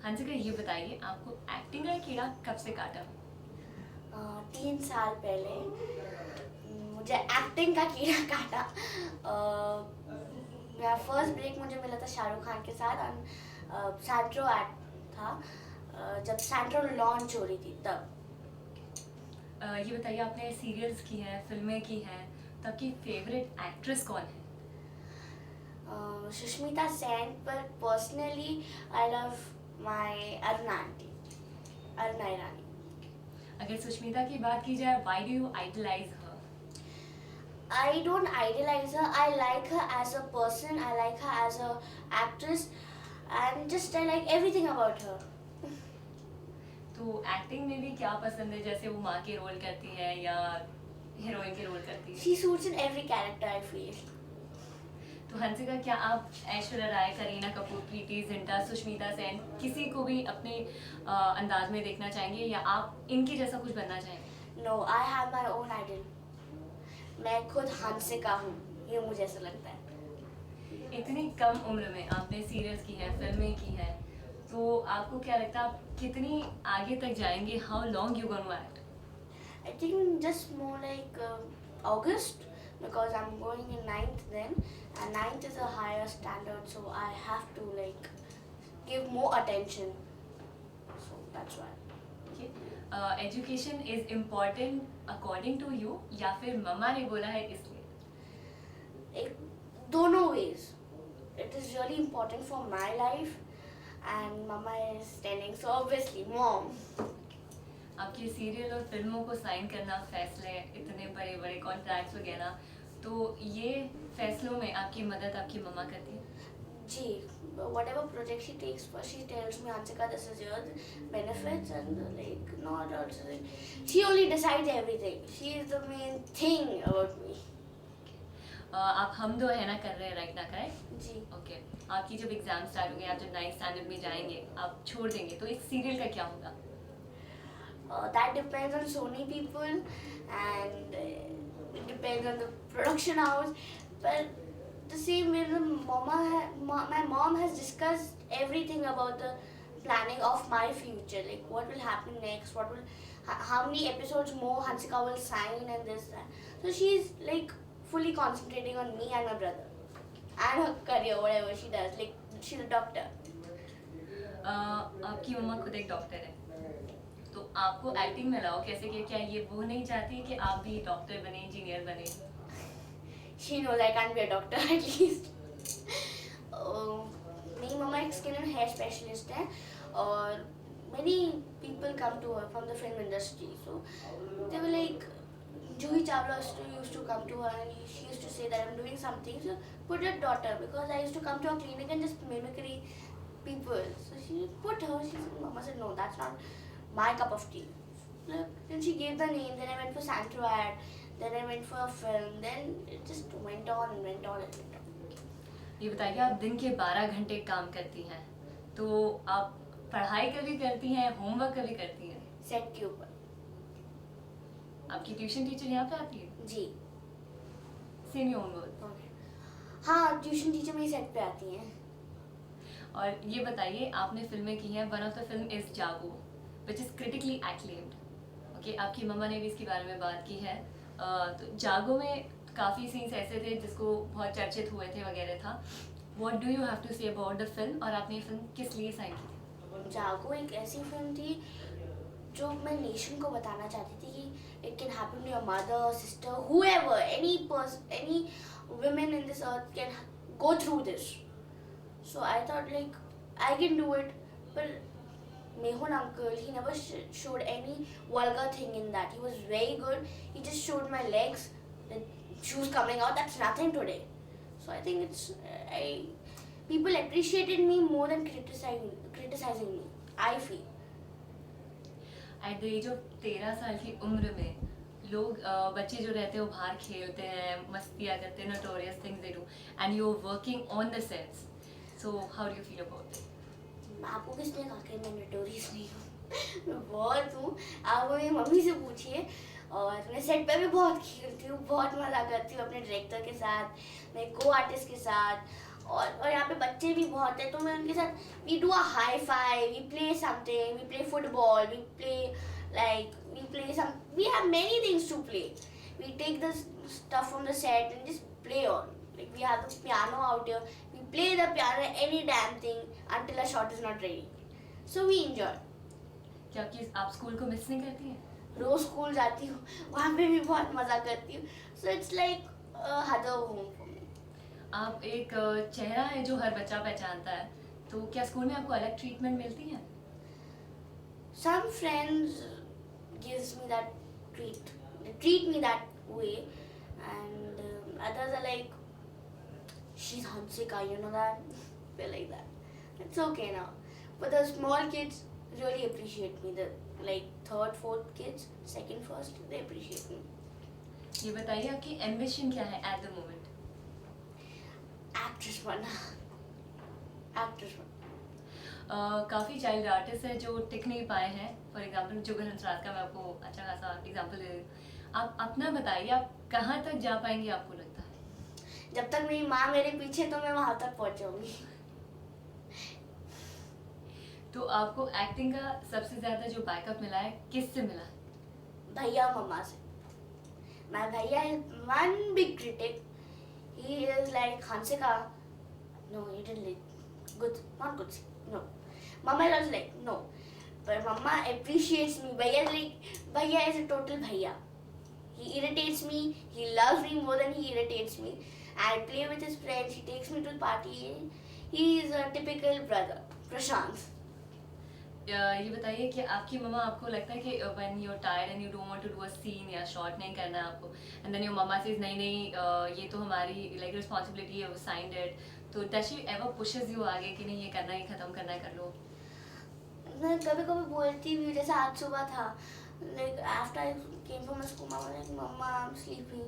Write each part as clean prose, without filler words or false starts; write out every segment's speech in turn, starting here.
हंसिका, ये बताइए आपको एक्टिंग का कीड़ा कब से काटा? 3 साल पहले मुझे एक्टिंग का कीड़ा काटा। मेरा फर्स्ट ब्रेक मुझे मिला था शाहरुख खान के साथ और सैंट्रो एक्ट था। जब सैंट्रो लॉन्च हो रही थी तब। ये बताइए, आपने सीरियल्स की हैं, फिल्में की हैं, तो आपकी फेवरेट एक्ट्रेस कौन है? सुष्मिता सेन, पर personally I love my Aruna aunty, Aruna Irani. अगर सुष्मिता की बात की जाए, why do you idolize her? I don't idolize her. I like her as a person. I like her as a actress, and just I like everything about her. तो acting में भी क्या पसंद है? जैसे वो माँ के रोल करती है या हीरोइन के रोल करती है? She suits in every character, I feel. तो हंसिका, क्या आप ऐश्वर्या राय, करीना कपूर, प्रीति जिंटा, सुष्मिता सेन किसी को भी अपने अंदाज में देखना चाहेंगे या आप इनके जैसा कुछ बनना चाहेंगे? No, I have my own idol. मैं खुद हंसिका हूँ, ये मुझे ऐसा लगता है। इतनी कम उम्र में आपने सीरियल्स की है, फिल्में की है, तो आपको क्या लगता है आप कितनी आगे तक जाएंगे? How long you gonna act? I think just more like August, because I'm going in ninth then, and ninth is a higher standard, so I have to like give more attention. So that's why. Education is important according to you या फिर मम्मा ने बोला है इसलिए? एक दोनों ways. It is really important for my life, and Mama is standing, so obviously mom. आपके serial और फिल्मों को साइन करना, फैसले, इतने बड़े बड़े कॉन्ट्रैक्ट्स वगैरह, तो ये फैसलों में आपकी मदद आपकी मम्मा करती है? Gee, whatever project she takes first, she tells me, Anshika, this is your benefits, and like not also. She only decides everything. She is the main thing about me. आप हम दो है ना कर रहे हैं राइट ना, करेक्ट? जी. Okay. आपकी जब एग्जाम स्टार्ट होंगे, आप जब 9th स्टैंडर्ड में जाएंगे, आप छोड़ देंगे, तो इस सीरियल का क्या होगा? That depends on Sony people, and it depends on the production house. But the same way, my mom has discussed everything about the planning of my future, like what will happen next, how many episodes more Hansika will sign, and this that. So she's like fully concentrating on me and my brother and her career, whatever she does. Like she's a doctor. आपकी मम्मा खुद एक doctor है, तो आपको acting में लाओ कैसे? क्या ये वो नहीं चाहती कि आप भी डॉक्टर बने, इंजीनियर बने? She knows I can't be a doctor at least. मेरी मम्मा एक स्किन एंड हेयर स्पेशलिस्ट हैं, और many people come to her from the film industry. So they were like, Juhi Chawla used to come to her, and she used to say that I'm doing something. So put your daughter, because I used to come to her clinic and just mimicry people. So she put her. Mama said, no, that's not my cup of tea. Look, then she gave the name. Then I went for Santro ad. Then I went for a film. Then it just went on and went on and went on. ये बताइए, आप दिन के 12 घंटे काम करती हैं, तो आप पढ़ाई कभी करती हैं, होमवर्क कभी करती हैं? सेट के ऊपर। आपकी ट्यूशन टीचर यहाँ पे आती है? जी. Same your own word? हाँ, ट्यूशन टीचर मेरी सेट पे आती हैं. और ये बताइए, आपने फिल्में की हैं, one of the film is Jaago, which is critically acclaimed. Okay, आपकी मम्मा ने भी इसके बारे में बात की है. तो जागो में काफ़ी सीन्स ऐसे थे जिसको बहुत चर्चित हुए थे वगैरह था. What do you have to say about the film, और आपने ये फिल्म किस लिए साइन की थी? जागो एक ऐसी फिल्म थी जो मैं नेशन को बताना चाहती थी कि it can happen to your mother, sister, whoever, any women in this earth can go through this. So I thought like I can do it, but Mehun uncle, he never showed any vulgar thing in that. He was very good. He just showed my legs, the shoes coming out. That's nothing today. So I think people appreciated me more than criticizing me, I feel. At the age of 13 साल की उम्र में लोग बच्चे जो रहते हैं वो बाहर खेलते हैं, मस्तियाँ करते हैं, notorious things they do, and you are working on the sets. So how do you feel about it? आपको किसने कहा कि मैं नोटोरियस नहीं हूँ? मैं बहुत हूँ. आप मेरी मम्मी से पूछिए. और मैं सेट पे भी बहुत खेलती हूँ, बहुत मज़ा करती हूँ अपने डायरेक्टर के साथ, मेरे को आर्टिस्ट के साथ. और यहाँ पे बच्चे भी बहुत हैं, तो मैं उनके साथ we do a high five, we play something, we play football, we play we have many things to play. We take the stuff from the set and just play on. Like we have the piano out here. We play the piano any damn thing until a shot is not ready. So we enjoy. क्या कि आप school को miss नहीं करती हैं? रोज school जाती हूँ, वहाँ पे भी बहुत मजा करती हूँ. So it's like other home for me. आप एक चेहरा है जो हर बच्चा पहचानता है, तो क्या स्कूल में आपको अलग ट्रीटमेंट मिलती है? Some friends gives me that treat. They treat me that way, and others are like, she's Hansika, you know that? They're like that. It's okay now. But the small kids really appreciate me. The like third, fourth kids, second, first, they appreciate me. ये बताइए आपकी ambition क्या है at the moment? Actress बनना. Actress बनना. काफ़ी child artist है जो टिक नहीं पाए हैं. फॉर एग्जांपल जुगल हंसराज का मैं आपको अच्छा खासा एग्जांपल दे दूँ. आप अपना बताइए, आप कहाँ तक जा पाएंगे आपको लगता है? जब तक मेरी माँ मेरे पीछे, तो मैं वहाँ तक पहुँचूंगी. तो आपको एक्टिंग का सबसे ज़्यादा जो बैकअप मिला है किससे मिला? भैया मम्मा से. My भैया is one big critic. He is like, Hansika, no, you didn't like good, not good. No. Mama is like, no. But Mama appreciates me. Bhaiya is a total bhaiya. He irritates me. He loves me more than he irritates me. I play with his friends. He takes me to the party. He is a typical brother, Prashant. ये बताइए कि आपकी मम्मा आपको लगता है कि when you are tired and you don't want to do a scene या shot नहीं करना है आपको, and then your mamma says नहीं नहीं ये तो हमारी लाइक रिस्पांसिबिलिटी है, वो साइंड इट, तो does she ever pushes you आगे कि नहीं ये करना ही खत्म करना है, कर लो? मैं कभी कभी बोलती भी, जैसे आज सुबह था, like after I came from school, Mama was like, Mama, I'm sleepy.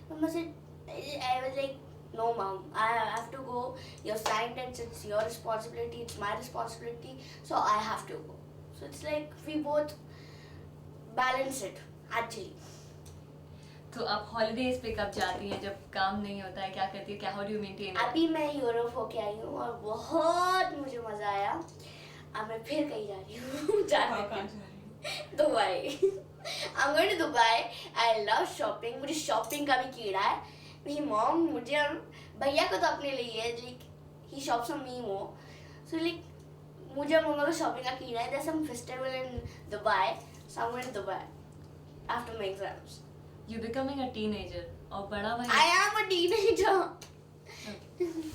Mama said, I was like, no mom, I have to go. You're signed it, it's your responsibility, it's my responsibility, so I have to go. So it's like we both balance it actually. तो आप holidays पे कब जाती हैं जब काम नहीं होता है, क्या करती है, क्या हाउ डू यू मेंटेन? अभी मैं यूरोप होके आई हूँ और बहुत मुझे मजा आया. अब मैं फिर कहीं जा रही हूँ. Dubai. I'm going to Dubai. I love shopping. मुझे शॉपिंग का भी कीड़ा है. मेरी मॉम मुझे और भैया को तो अपने लिए है, like he shops for me more. So like मुझे और मम्मा को शॉपिंग का कीड़ा है. There's some festival in Dubai, so I'm going to Dubai after my exams. You becoming a teenager और बड़ा भाई. I am a teenager.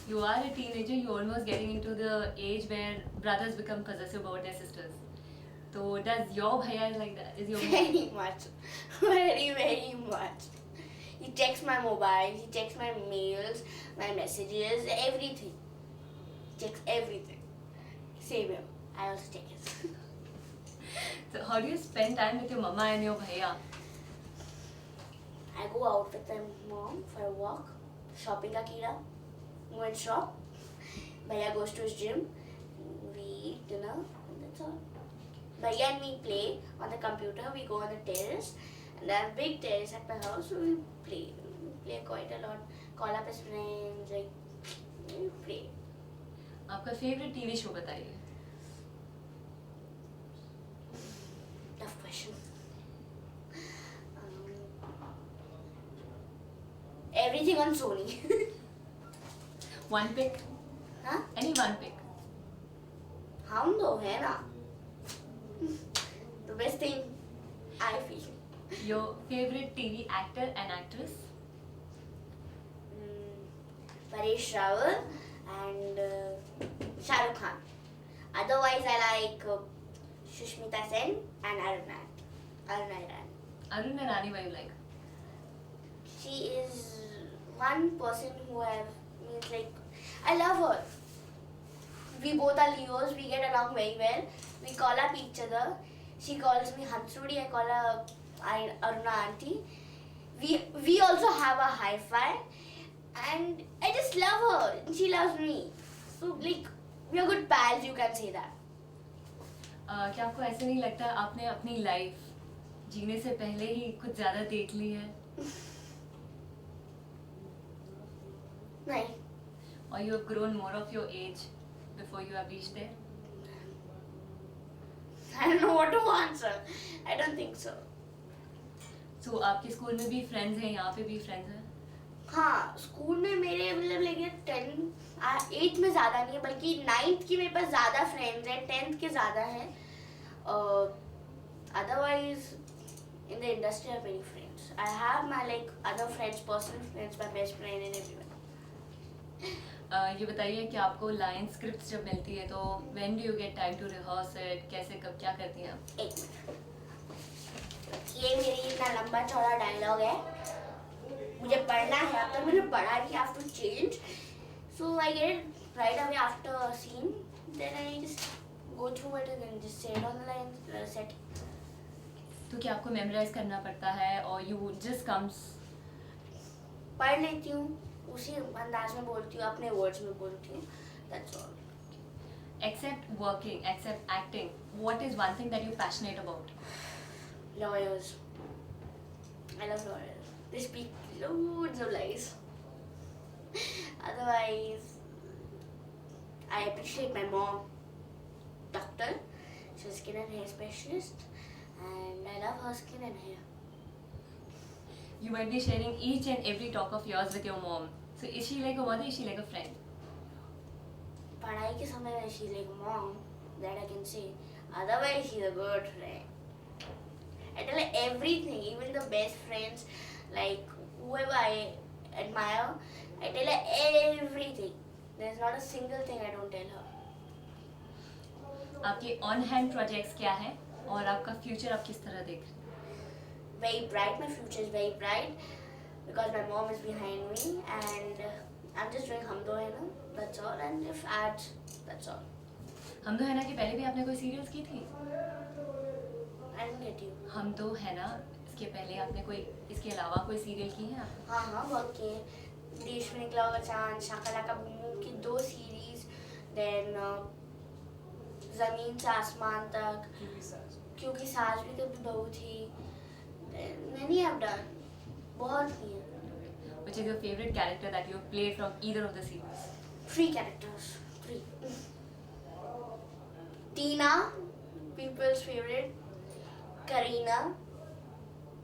You are a teenager. You almost getting into the age where brothers become possessive about their sisters. So does your bhaiya is like that? Is your Very much. Very much. He checks my mobile, he checks my mails, my messages, everything. He checks everything. Same here. I also check it. So how do you spend time with your mama and your bhaiya? I go out with my mom for a walk. Shopping ka kida. Go and shop. Bhaiya goes to his gym. We eat dinner and that's all. Bhaiya and me play on the computer. We go on the terrace. And there are big terrace at my house, so we play. We play quite a lot. Call up his friends, like we play. आपका favourite TV show बताइए. Tough question. Everything on Sony. One pick. Huh? Any one pick. हम दो है ना. The best thing I feel. Your favorite TV actor and actress? Paresh Rawal and Shah Rukh Khan. Otherwise, I like Sushmita Sen and Aruna Iran. Aruna Irani, why you like? She is one person who means like I love her. We both are Leos. We get along very well. We call up each other. She calls me Hansrudi. I call her Aruna Auntie. We also have a high five, and I just love her. And she loves me. So like we are good pals. You can say that. क्या आपको ऐसे नहीं लगता आपने अपनी life जीने से पहले ही कुछ ज्यादा देख ली है? नहीं. or you have grown more of your age before you have reached there? I don't know what to answer. I don't think so. So आपके स्कूल में भी फ्रेंड्स हैं, यहाँ पे भी फ्रेंड्स हैं? हाँ, स्कूल में मेरे मतलब लेके 8 में ज़्यादा नहीं है, बल्कि 9th की मेरे पास ज़्यादा फ्रेंड्स हैं, 10th के ज़्यादा हैं. Otherwise, in the industry, I have many friends. I have my like other friends, personal friends, my best friend and everyone. ये बताइए कि आपको लाइन स्क्रिप्ट जब मिलती है तो when do you get time to rehearse it? कैसे कब क्या करती हैं आप? एक मिनट. ये मेरी इतना लंबा चौड़ा डायलॉग है. मुझे पढ़ना है, अब तक मैंने पढ़ा नहीं. I have to change. So I get it right away after a scene. Then I just go through it and then just say it on the line, set. तो क्या आपको मेमोराइज करना पड़ता है और you just comes? पढ़ लेती हूँ, उसी अंदाज में बोलती हूँ, अपने वर्ड्स में बोलती हूँ. That's all. Except working, except acting, what is one thing that you're passionate about? Lawyers. I love lawyers. They speak loads of lies. Otherwise, I appreciate my mom, doctor. She's a skin and hair specialist, and I love her skin and hair. You might be sharing each and every talk of yours with your mom. So is she like a mother? Is she like a friend? पढ़ाई के समय में she's like mom, that I can say. Otherwise, she's a good friend. I tell her everything, even the best friends, like whoever I admire, I tell her everything. There's not a single thing I don't tell her. आपके on hand projects क्या है और आपका future आप किस तरह देख रहे हैं? Very bright, my future is very bright because my mom is behind me and I'm just doing Hum Do Hai Na, that's all, and if ads, that's all. हम तो है ना कि पहले भी आपने कोई सीरियल्स की थी? I didn't get you. हम तो है ना इसके पहले आपने कोई इसके अलावा कोई सीरियल की है आप? हाँ हाँ बहुत किए. देश में निकला होगा चांद, शाकालाका बूम बूम की 2 सीरीज, देन जमीन से आसमान तक, क्योंकि सास भी कभी बहू थी. Many have done. बहुत किए. Which is your favorite character that you have played from either of the series? 3 characters. 3. Tina, people's favorite. Karina.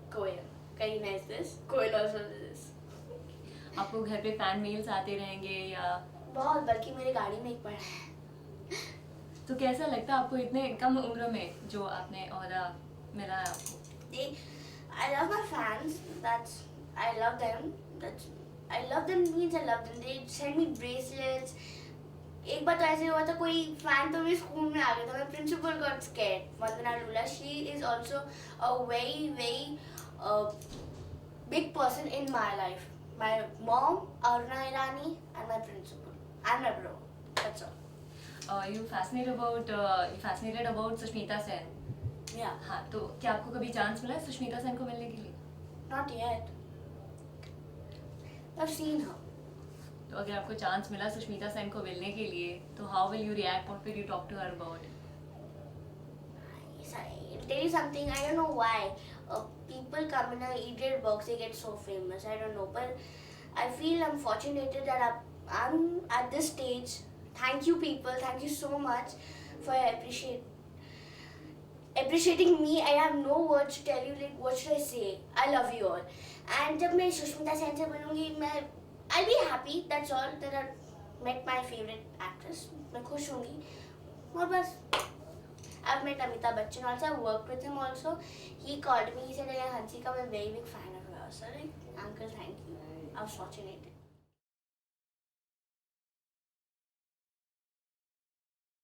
Koel. Karina is this. Koel also is this. आपको घर पे फैन मेल्स आते रहेंगे या बहुत, बल्कि मेरी गाड़ी में एक पड़ा है. तो कैसा लगता है आपको इतने कम उम्र में जो आपने ओहदा मिला है आपको? I love my fans. I love them. I love them means I love them. They send me bracelets. एक बार तो ऐसे हुआ था, कोई फैन तो मेरे स्कूल में आ गया था. My principal got scared. Vandana Lula. She is also a very big person in my life. My mom, Aruna Irani, and my principal, and my bro. That's all. You fascinated about Sushmita Sen. Yeah. हाँ, तो क्या आपको कभी chance मिला है सुष्मिता सेन को मिलने के लिए? Not yet. I've seen her. तो अगर आपको चांस मिला सुष्मिता सेन को मिलने के लिए तो how will you react? What will you talk to her about? I'll tell you something. I don't know why people come in a idiot box, they get so famous. I don't know, but I feel I'm fortunate that I'm at this stage. Thank you, people. Thank you so much for appreciating me. I have no words to tell you. Like, what should I say? I love you all. And जब मैं सुष्मिता सेन से बनूंगी, I'll be happy. That's all. That I met my favorite actress. मैं खुश होंगी. और बस. I've met Amitabh Bachchan also. I've worked with him also. He called me. He said, "Hansika, I'm a very big fan of yours." So like, uncle, thank you. I was fortunate.